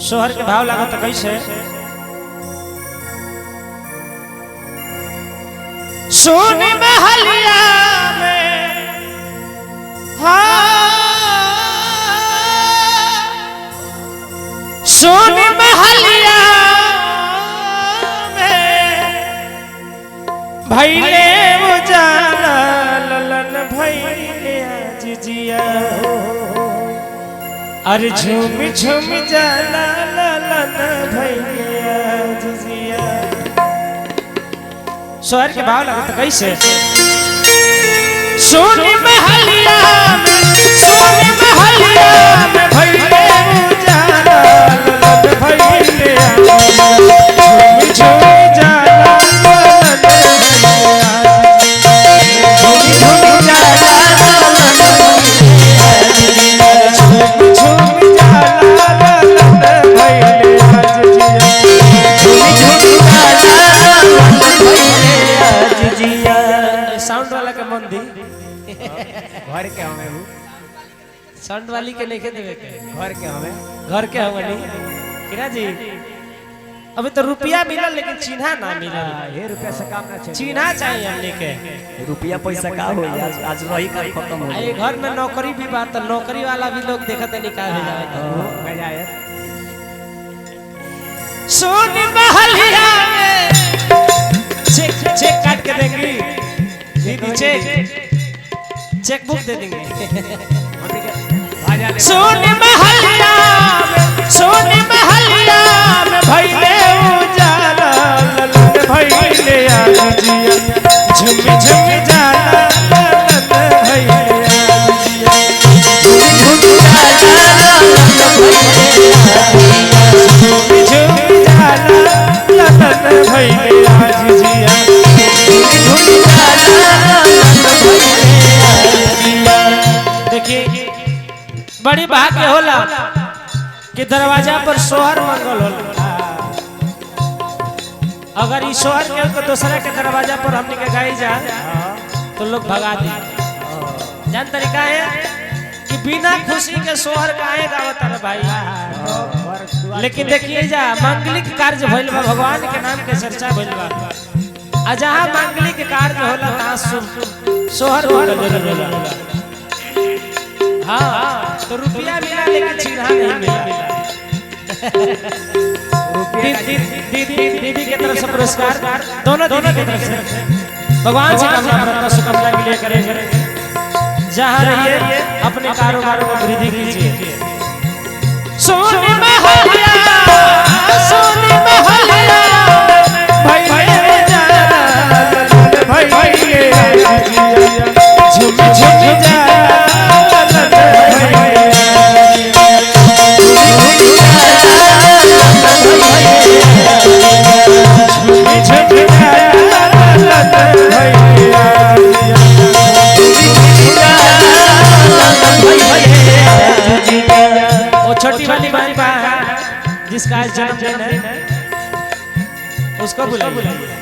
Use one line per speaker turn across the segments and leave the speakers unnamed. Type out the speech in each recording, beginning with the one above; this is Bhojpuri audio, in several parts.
सोहर के भाव लगा तो कैसे सोने महलिया में सोने महलिया में भैले उजाला ललन भैले आज जिया अरे झूम झूम जाला ललन भैले आज जिया। सोहर के भाव लगा तो कैसे सोने महलिया में सोने महलिया में भैले उजाला ललन भैले झूम झूम जाला ललन घर के हमें वो साउंड वाली के नहीं देवे के घर के हमें नहीं किरा जी अभी तो रुपया मिला लेकिन चिन्हा ना मिला।
ये रुपया से काम ना चाहिए,
चिन्हा चाहिए हमने के
रुपया पैसा का हो आज रही का खत्म हो
ये घर में नौकरी भी बात तो नौकरी वाला भी लोग देखते निकाल
मैं जाए
सोने महलिया में चेक काट के देंगी दीदी चेक बुक दे देंगे सोने महलिया में भैले उजाला ललन भैले आज जिया झुम झुम जाला ललन भैले आज जिया झुम झुम जाला ललन भैले आज जिया देखिए बड़ी भाग्य होला कि दरवाजा पर सोहर मंगल होला। अगर इस सोहर के दूसरा के दरवाजा पर हमने के गाई जा तो लोग भगा दे। जान तरीका है कि बिना खुशी के सोहर काहे गावत है भाई। लेकिन देखिए जा मांगलिक कार्य भइल बा भगवान के नाम के चर्चा भइल बा आ जहां मांगलिक कार्य होला तहां सोहर होला। हाँ तो रुपया मिला लेकिन चिन्हा नहीं मिला। दीदी के तरफ से पुरस्कार दोनों की तरफ से भगवान से कामना शुभकामना के लिए करें। जहाँ रहिए अपने कारोबारों को वृद्धि कीजिए। सोने महलिया भैले झुम झुम जाला छोटी वाली बात जिसका आज जन्मदिन है उसको बुलाइए।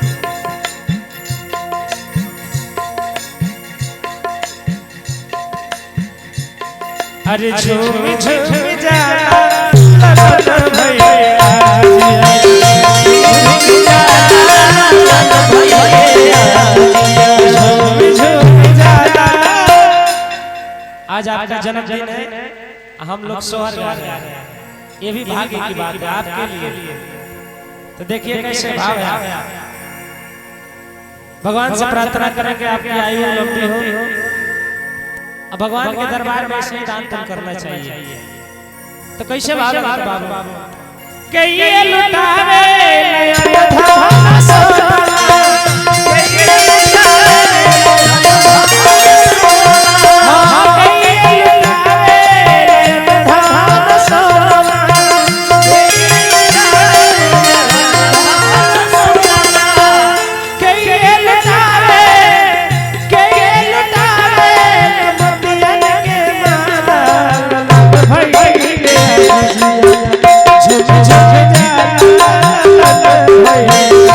अरे झूम झूम जाला ललन भैले आज आपका जन्मदिन है हम लोग सोहर गा रहे हैं। ये भी भाग्य की बात है आपके लिए। तो देखिए कैसे भाव है। भगवान से प्रार्थना करें कि आपकी आयु लंबी हो। अब भगवान के दरबार में ऐसे दान तुम करना चाहिए। तो कैसे भाव है बाबू के ये लुटावे नया धाम सोना झुम झुम जाला ललन भैले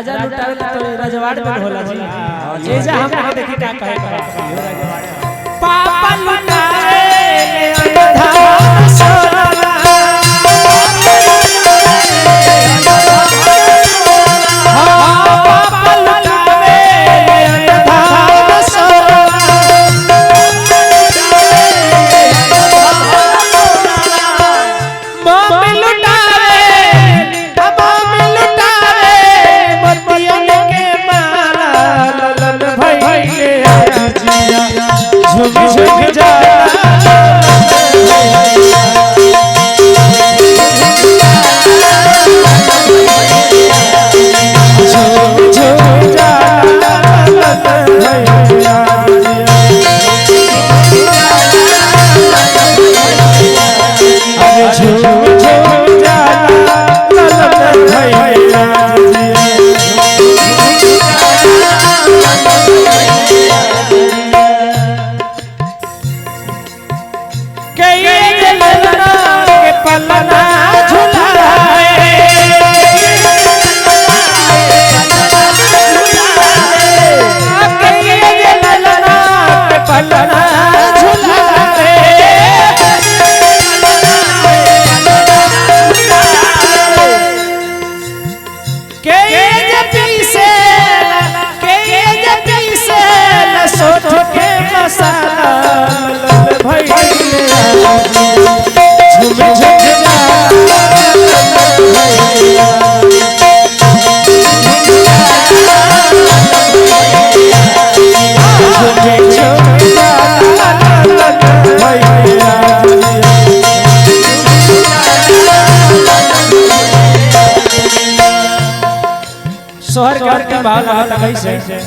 राजा लुटावे तो रजवाड़ में होला जी ये जा हम देखी का कहे पापा लुटावे अंधा सोना पापा लुटावे अंधा सोना मम्मी लुटावे झुक झुक जा सोहर घर के भाव लगा कैसे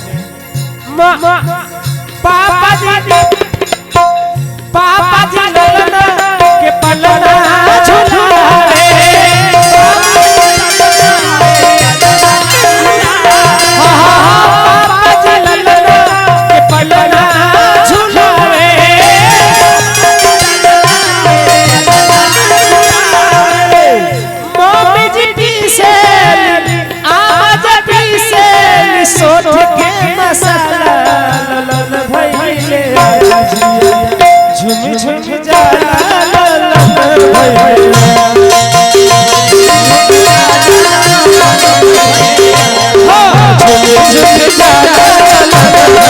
पापा जी ललना के पलना झुलावे पापा जी ललना के पलना झुलावे मम्मी जी पीसे सोच के मसाला ललन भइले झुम झुम जाला ललन भइले हो झुम झुम जाला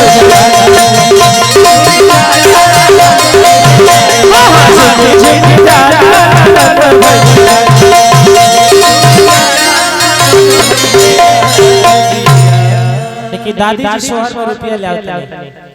कि दादी जी सोहर में रुपया ले